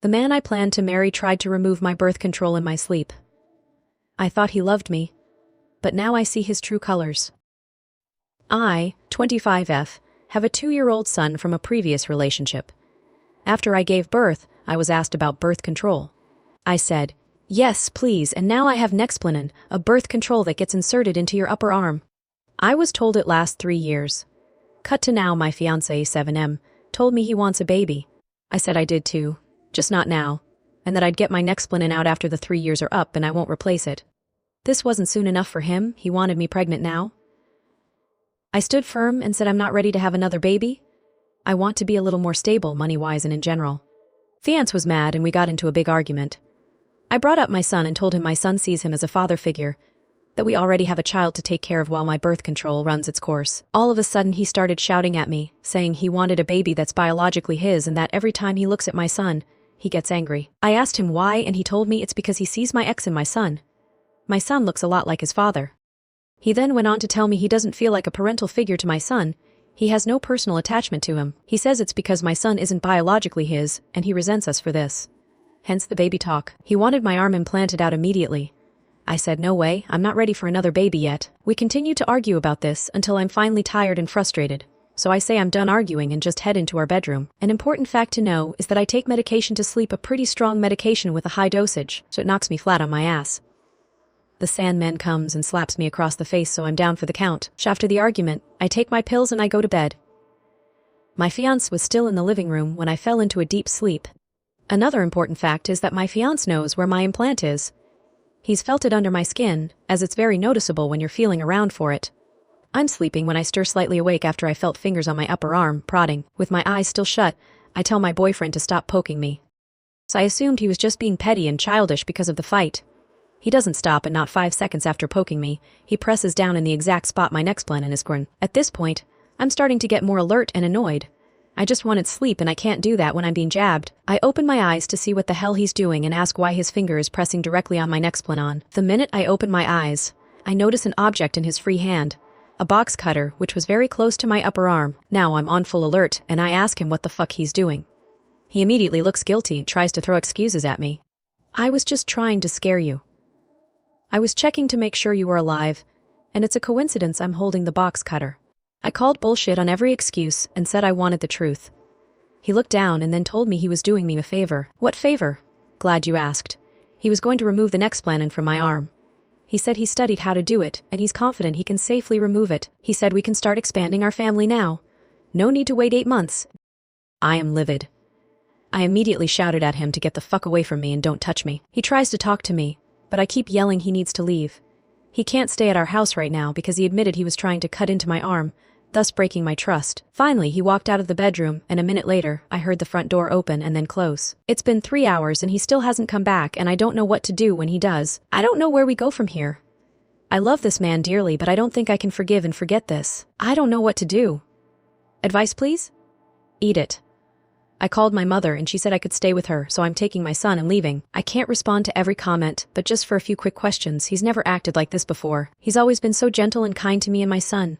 The man I planned to marry tried to remove my birth control in my sleep. I thought he loved me, but now I see his true colors. I, 25F, have a 2-year-old son from a previous relationship. After I gave birth, I was asked about birth control. I said, "Yes, please, and now I have Nexplanon, a birth control that gets inserted into your upper arm." I was told it lasts 3 years. Cut to now, my fiancé, 7M, told me he wants a baby. I said I did too, just not now, and that I'd get my Nexplanon out after the 3 years are up and I won't replace it. This wasn't soon enough for him, he wanted me pregnant now. I stood firm and said I'm not ready to have another baby. I want to be a little more stable, money-wise and in general. Fiance was mad and we got into a big argument. I brought up my son and told him my son sees him as a father figure, that we already have a child to take care of while my birth control runs its course. All of a sudden he started shouting at me, saying he wanted a baby that's biologically his and that every time he looks at my son, he gets angry. I asked him why and he told me it's because he sees my ex in my son. My son looks a lot like his father. He then went on to tell me he doesn't feel like a parental figure to my son. He has no personal attachment to him. He says it's because my son isn't biologically his, and he resents us for this. Hence the baby talk. He wanted my arm implanted out immediately. I said no way, I'm not ready for another baby yet. We continued to argue about this until I'm finally tired and frustrated. So I say I'm done arguing and just head into our bedroom. An important fact to know is that I take medication to sleep, a pretty strong medication with a high dosage, so it knocks me flat on my ass. The Sandman comes and slaps me across the face, so I'm down for the count. After the argument, I take my pills and I go to bed. My fiancé was still in the living room when I fell into a deep sleep. Another important fact is that my fiancé knows where my implant is. He's felt it under my skin, as it's very noticeable when you're feeling around for it. I'm sleeping when I stir slightly awake after I felt fingers on my upper arm, prodding. With my eyes still shut, I tell my boyfriend to stop poking me. So I assumed he was just being petty and childish because of the fight. He doesn't stop, and not 5 seconds after poking me, he presses down in the exact spot my Nexplanon is grown. At this point, I'm starting to get more alert and annoyed. I just wanted sleep and I can't do that when I'm being jabbed. I open my eyes to see what the hell he's doing and ask why his finger is pressing directly on my Nexplanon. The minute I open my eyes, I notice an object in his free hand. A box cutter, which was very close to my upper arm. Now I'm on full alert and I ask him what the fuck he's doing. He immediately looks guilty and tries to throw excuses at me. I was just trying to scare you. I was checking to make sure you were alive, and it's a coincidence I'm holding the box cutter. I called bullshit on every excuse and said I wanted the truth. He looked down and then told me he was doing me a favor. What favor? Glad you asked. He was going to remove the Nexplanon from my arm. He said he studied how to do it, and he's confident he can safely remove it. He said we can start expanding our family now. No need to wait 8 months. I am livid. I immediately shouted at him to get the fuck away from me and don't touch me. He tries to talk to me, but I keep yelling he needs to leave. He can't stay at our house right now because he admitted he was trying to cut into my arm, thus breaking my trust. Finally, he walked out of the bedroom, and a minute later, I heard the front door open and then close. It's been 3 hours and he still hasn't come back, and I don't know what to do when he does. I don't know where we go from here. I love this man dearly, but I don't think I can forgive and forget this. I don't know what to do. Advice, please? Eat it. I called my mother and she said I could stay with her, so I'm taking my son and leaving. I can't respond to every comment, but just for a few quick questions. He's never acted like this before. He's always been so gentle and kind to me and my son.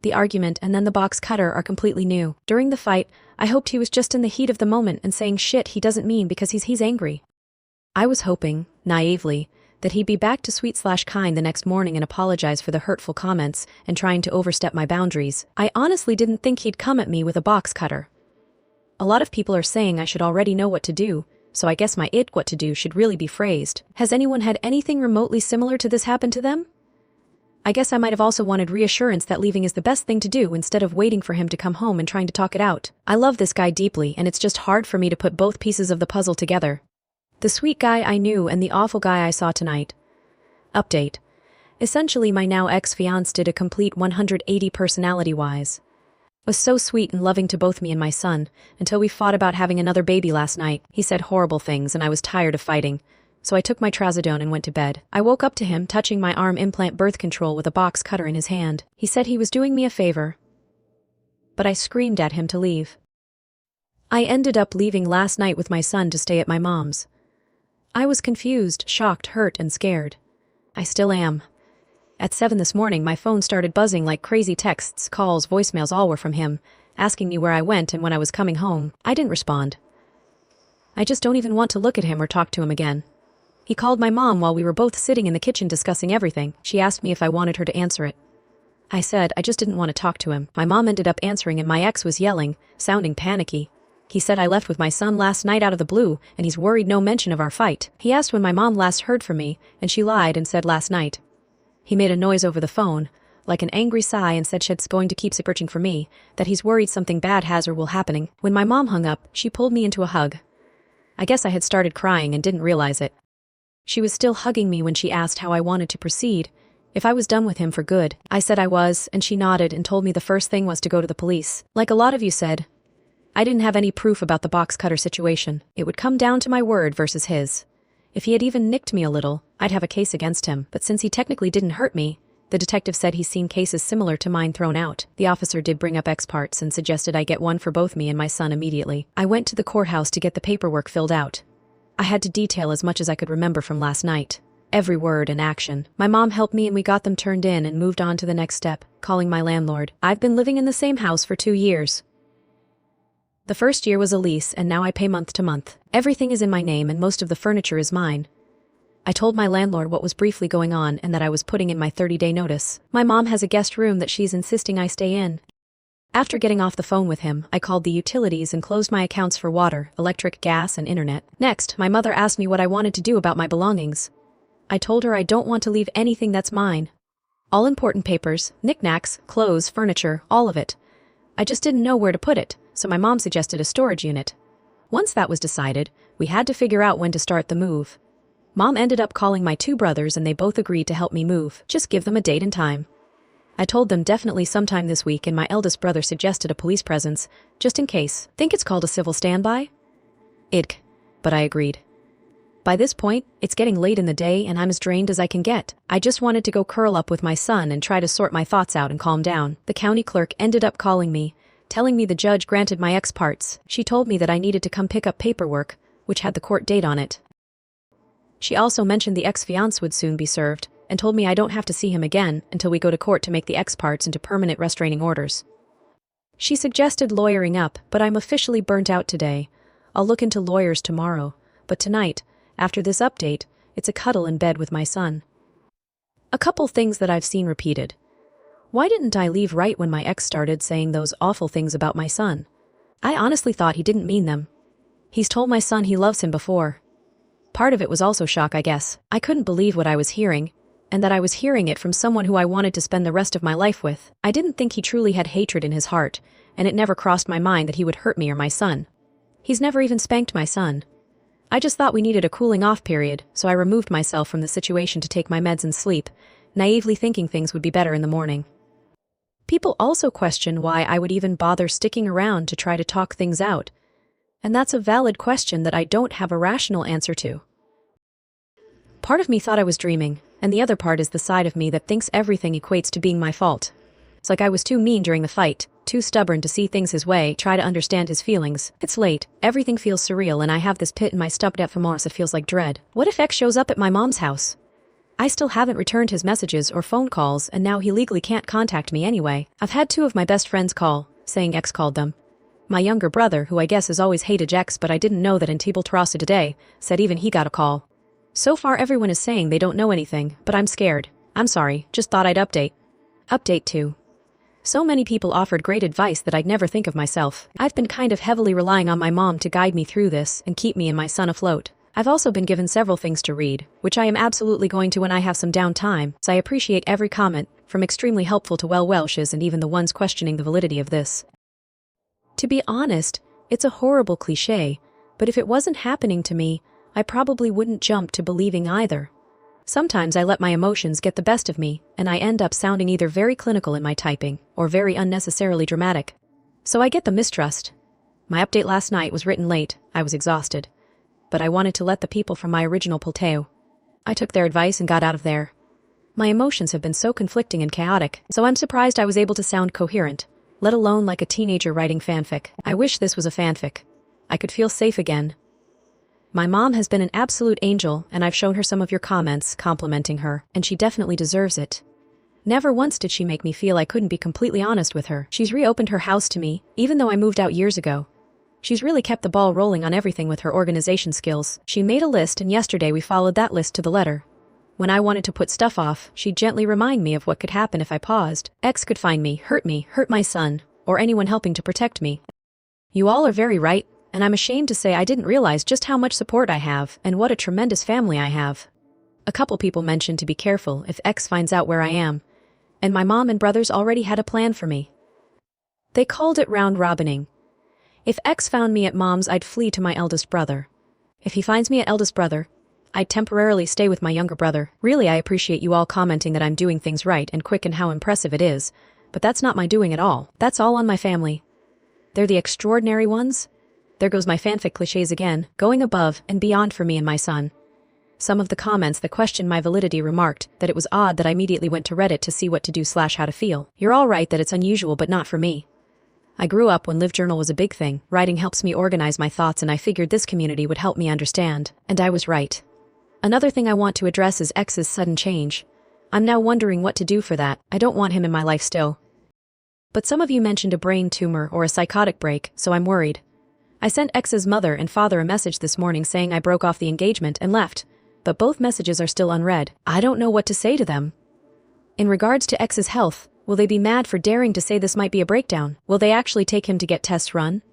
The argument and then the box cutter are completely new. During the fight, I hoped he was just in the heat of the moment and saying shit he doesn't mean because he's angry. I was hoping, naively, that he'd be back to sweet/kind the next morning and apologize for the hurtful comments and trying to overstep my boundaries. I honestly didn't think he'd come at me with a box cutter. A lot of people are saying I should already know what to do, so I guess my what to do should really be phrased. Has anyone had anything remotely similar to this happen to them? I guess I might have also wanted reassurance that leaving is the best thing to do instead of waiting for him to come home and trying to talk it out. I love this guy deeply, and it's just hard for me to put both pieces of the puzzle together. The sweet guy I knew and the awful guy I saw tonight. Update. Essentially, my now ex-fiancé did a complete 180 personality-wise. Was so sweet and loving to both me and my son, until we fought about having another baby last night. He said horrible things and I was tired of fighting, so I took my trazodone and went to bed. I woke up to him touching my arm implant birth control with a box cutter in his hand. He said he was doing me a favor, but I screamed at him to leave. I ended up leaving last night with my son to stay at my mom's. I was confused, shocked, hurt, and scared. I still am. At 7 this morning, my phone started buzzing like crazy. Texts, calls, voicemails, all were from him, asking me where I went and when I was coming home. I didn't respond. I just don't even want to look at him or talk to him again. He called my mom while we were both sitting in the kitchen discussing everything. She asked me if I wanted her to answer it. I said I just didn't want to talk to him. My mom ended up answering and my ex was yelling, sounding panicky. He said I left with my son last night out of the blue, and he's worried no mention of our fight. He asked when my mom last heard from me, and she lied and said last night. He made a noise over the phone, like an angry sigh, and said she's going to keep searching for me, that he's worried something bad has or will happening. When my mom hung up, she pulled me into a hug. I guess I had started crying and didn't realize it. She was still hugging me when she asked how I wanted to proceed, if I was done with him for good. I said I was, and she nodded and told me the first thing was to go to the police. Like a lot of you said, I didn't have any proof about the box cutter situation. It would come down to my word versus his. If he had even nicked me a little, I'd have a case against him. But since he technically didn't hurt me, the detective said he's seen cases similar to mine thrown out. The officer did bring up X parts and suggested I get one for both me and my son immediately. I went to the courthouse to get the paperwork filled out. I had to detail as much as I could remember from last night. Every word and action. My mom helped me and we got them turned in and moved on to the next step, calling my landlord. I've been living in the same house for 2 years. The first year was a lease and now I pay month to month. Everything is in my name and most of the furniture is mine. I told my landlord what was briefly going on and that I was putting in my 30-day notice. My mom has a guest room that she's insisting I stay in. After getting off the phone with him, I called the utilities and closed my accounts for water, electric, gas, and internet. Next, my mother asked me what I wanted to do about my belongings. I told her I don't want to leave anything that's mine. All important papers, knickknacks, clothes, furniture, all of it. I just didn't know where to put it, so my mom suggested a storage unit. Once that was decided, we had to figure out when to start the move. Mom ended up calling my 2 brothers and they both agreed to help me move. Just give them a date and time. I told them definitely sometime this week, and my eldest brother suggested a police presence, just in case. Think it's called a civil standby? Ick. But I agreed. By this point, it's getting late in the day and I'm as drained as I can get. I just wanted to go curl up with my son and try to sort my thoughts out and calm down. The county clerk ended up calling me, telling me the judge granted my ex parts. She told me that I needed to come pick up paperwork, which had the court date on it. She also mentioned the ex-fiancé would soon be served, and told me I don't have to see him again until we go to court to make the ex parts into permanent restraining orders. She suggested lawyering up, but I'm officially burnt out today. I'll look into lawyers tomorrow, but tonight, after this update, it's a cuddle in bed with my son. A couple things that I've seen repeated. Why didn't I leave right when my ex started saying those awful things about my son? I honestly thought he didn't mean them. He's told my son he loves him before. Part of it was also shock, I guess. I couldn't believe what I was hearing, and that I was hearing it from someone who I wanted to spend the rest of my life with. I didn't think he truly had hatred in his heart, and it never crossed my mind that he would hurt me or my son. He's never even spanked my son. I just thought we needed a cooling off period, so I removed myself from the situation to take my meds and sleep, naively thinking things would be better in the morning. People also question why I would even bother sticking around to try to talk things out, and that's a valid question that I don't have a rational answer to. Part of me thought I was dreaming, and the other part is the side of me that thinks everything equates to being my fault. It's like I was too mean during the fight, too stubborn to see things his way, try to understand his feelings. It's late, everything feels surreal, and I have this pit in my stomach that it feels like dread. What if X shows up at my mom's house? I still haven't returned his messages or phone calls, and now he legally can't contact me anyway. I've had 2 of my best friends call, saying X called them. My younger brother, who I guess has always hated X, but I didn't know that until Terasa today, said even he got a call. So far everyone is saying they don't know anything, but I'm scared. I'm sorry, just thought I'd update. Update 2. So many people offered great advice that I'd never think of myself. I've been kind of heavily relying on my mom to guide me through this and keep me and my son afloat. I've also been given several things to read, which I am absolutely going to when I have some downtime, so I appreciate every comment, from extremely helpful to well wishes and even the ones questioning the validity of this. To be honest, it's a horrible cliché, but if it wasn't happening to me, I probably wouldn't jump to believing either. Sometimes I let my emotions get the best of me, and I end up sounding either very clinical in my typing, or very unnecessarily dramatic. So I get the mistrust. My update last night was written late, I was exhausted. But I wanted to let the people from my original Polteo. I took their advice and got out of there. My emotions have been so conflicting and chaotic, so I'm surprised I was able to sound coherent, let alone like a teenager writing fanfic. I wish this was a fanfic. I could feel safe again. My mom has been an absolute angel, and I've shown her some of your comments complimenting her, and she definitely deserves it. Never once did she make me feel I couldn't be completely honest with her. She's reopened her house to me, even though I moved out years ago. She's really kept the ball rolling on everything with her organization skills. She made a list and yesterday we followed that list to the letter. When I wanted to put stuff off, she'd gently remind me of what could happen if I paused. X could find me, hurt my son, or anyone helping to protect me. You all are very right, and I'm ashamed to say I didn't realize just how much support I have and what a tremendous family I have. A couple people mentioned to be careful if X finds out where I am, and my mom and brothers already had a plan for me. They called it round robining. If X found me at mom's, I'd flee to my eldest brother. If he finds me at eldest brother, I'd temporarily stay with my younger brother. Really, I appreciate you all commenting that I'm doing things right and quick and how impressive it is, but that's not my doing at all. That's all on my family. They're the extraordinary ones. There goes my fanfic cliches again, going above and beyond for me and my son. Some of the comments that questioned my validity remarked that it was odd that I immediately went to Reddit to see what to do / how to feel. You're all right that it's unusual but not for me. I grew up when LiveJournal was a big thing. Writing helps me organize my thoughts and I figured this community would help me understand. And I was right. Another thing I want to address is X's sudden change. I'm now wondering what to do for that. I don't want him in my life still. But some of you mentioned a brain tumor or a psychotic break, so I'm worried. I sent X's mother and father a message this morning saying I broke off the engagement and left, but both messages are still unread. I don't know what to say to them. In regards to X's health, will they be mad for daring to say this might be a breakdown? Will they actually take him to get tests run?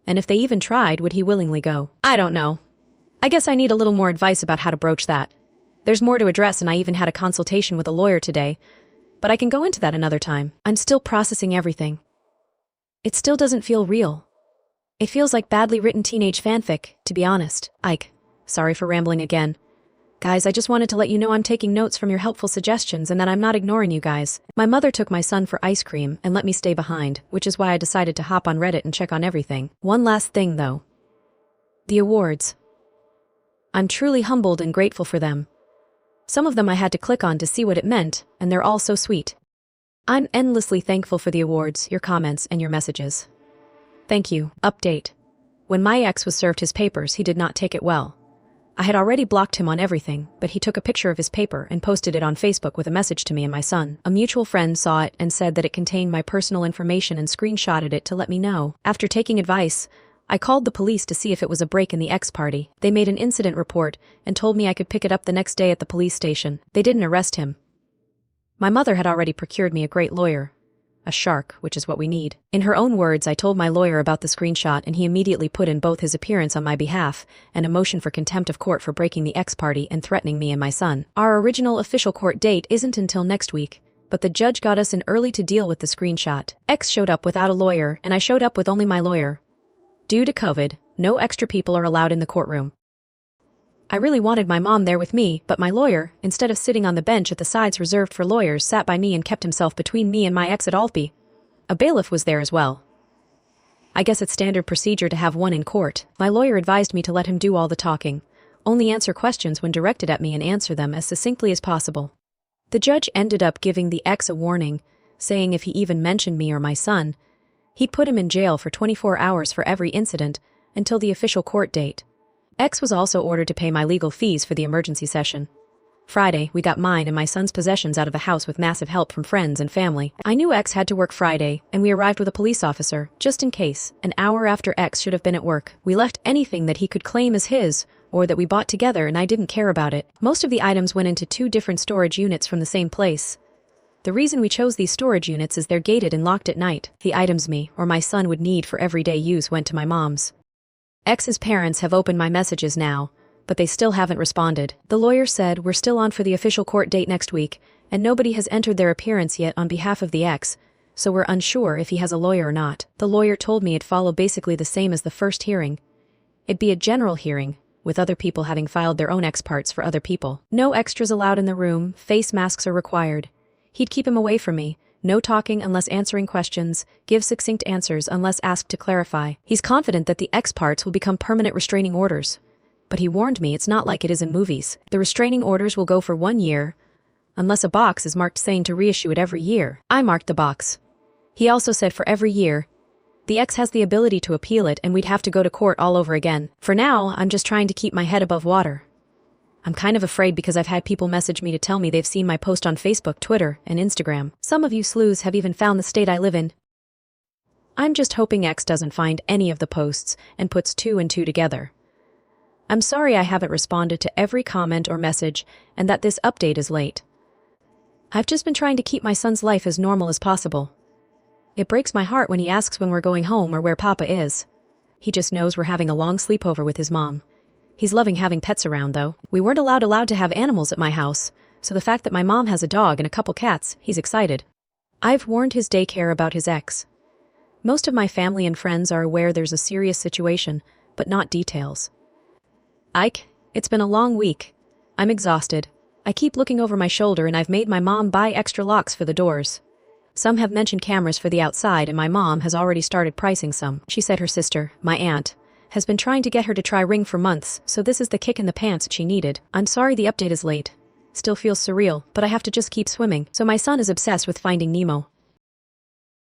And if they even tried, would he willingly go? I don't know. I guess I need a little more advice about how to broach that. There's more to address and I even had a consultation with a lawyer today, but I can go into that another time. I'm still processing everything. It still doesn't feel real. It feels like badly written teenage fanfic, to be honest. Ike, sorry for rambling again. Guys, I just wanted to let you know I'm taking notes from your helpful suggestions and that I'm not ignoring you guys. My mother took my son for ice cream and let me stay behind, which is why I decided to hop on Reddit and check on everything. One last thing, though. The awards. I'm truly humbled and grateful for them. Some of them I had to click on to see what it meant, and they're all so sweet. I'm endlessly thankful for the awards, your comments, and your messages. Thank you. Update. When my ex was served his papers, he did not take it well. I had already blocked him on everything, but he took a picture of his paper and posted it on Facebook with a message to me and my son. A mutual friend saw it and said that it contained my personal information and screenshotted it to let me know. After taking advice, I called the police to see if it was a break in the ex party. They made an incident report and told me I could pick it up the next day at the police station. They didn't arrest him. My mother had already procured me a great lawyer. A shark, which is what we need. In her own words, I told my lawyer about the screenshot and he immediately put in both his appearance on my behalf and a motion for contempt of court for breaking the ex party and threatening me and my son. Our original official court date isn't until next week, but the judge got us in early to deal with the screenshot. X showed up without a lawyer and I showed up with only my lawyer. Due to COVID, no extra people are allowed in the courtroom. I really wanted my mom there with me, but my lawyer, instead of sitting on the bench at the sides reserved for lawyers, sat by me and kept himself between me and my ex at Alfie. A bailiff was there as well. I guess it's standard procedure to have one in court. My lawyer advised me to let him do all the talking, only answer questions when directed at me and answer them as succinctly as possible. The judge ended up giving the ex a warning, saying if he even mentioned me or my son, he'd put him in jail for 24 hours for every incident until the official court date. X was also ordered to pay my legal fees for the emergency session. Friday, we got mine and my son's possessions out of the house with massive help from friends and family. I knew X had to work Friday, and we arrived with a police officer, just in case. An hour after X should have been at work. We left anything that he could claim as his, or that we bought together, and I didn't care about it. Most of the items went into 2 different storage units from the same place. The reason we chose these storage units is they're gated and locked at night. The items me or my son would need for everyday use went to my mom's. X's parents have opened my messages now, but they still haven't responded. The lawyer said we're still on for the official court date next week, and nobody has entered their appearance yet on behalf of the ex, so we're unsure if he has a lawyer or not. The lawyer told me it'd follow basically the same as the first hearing. It'd be a general hearing, with other people having filed their own ex parts for other people. No extras allowed in the room, face masks are required. He'd keep him away from me. No talking unless answering questions, give succinct answers unless asked to clarify. He's confident that the ex parts will become permanent restraining orders. But he warned me it's not like it is in movies. The restraining orders will go for 1 year, unless a box is marked saying to reissue it every year. I marked the box. He also said for every year, the ex has the ability to appeal it and we'd have to go to court all over again. For now, I'm just trying to keep my head above water. I'm kind of afraid because I've had people message me to tell me they've seen my post on Facebook, Twitter, and Instagram. Some of you sleuths have even found the state I live in. I'm just hoping X doesn't find any of the posts and puts 2 and 2 together. I'm sorry I haven't responded to every comment or message and that this update is late. I've just been trying to keep my son's life as normal as possible. It breaks my heart when he asks when we're going home or where Papa is. He just knows we're having a long sleepover with his mom. He's loving having pets around, though. We weren't allowed to have animals at my house, so the fact that my mom has a dog and a couple cats, he's excited. I've warned his daycare about his ex. Most of my family and friends are aware there's a serious situation, but not details. Ike, it's been a long week. I'm exhausted. I keep looking over my shoulder and I've made my mom buy extra locks for the doors. Some have mentioned cameras for the outside and my mom has already started pricing some. She said her sister, my aunt, has been trying to get her to try Ring for months, so this is the kick in the pants she needed. I'm sorry the update is late. Still feels surreal, but I have to just keep swimming. So my son is obsessed with Finding Nemo.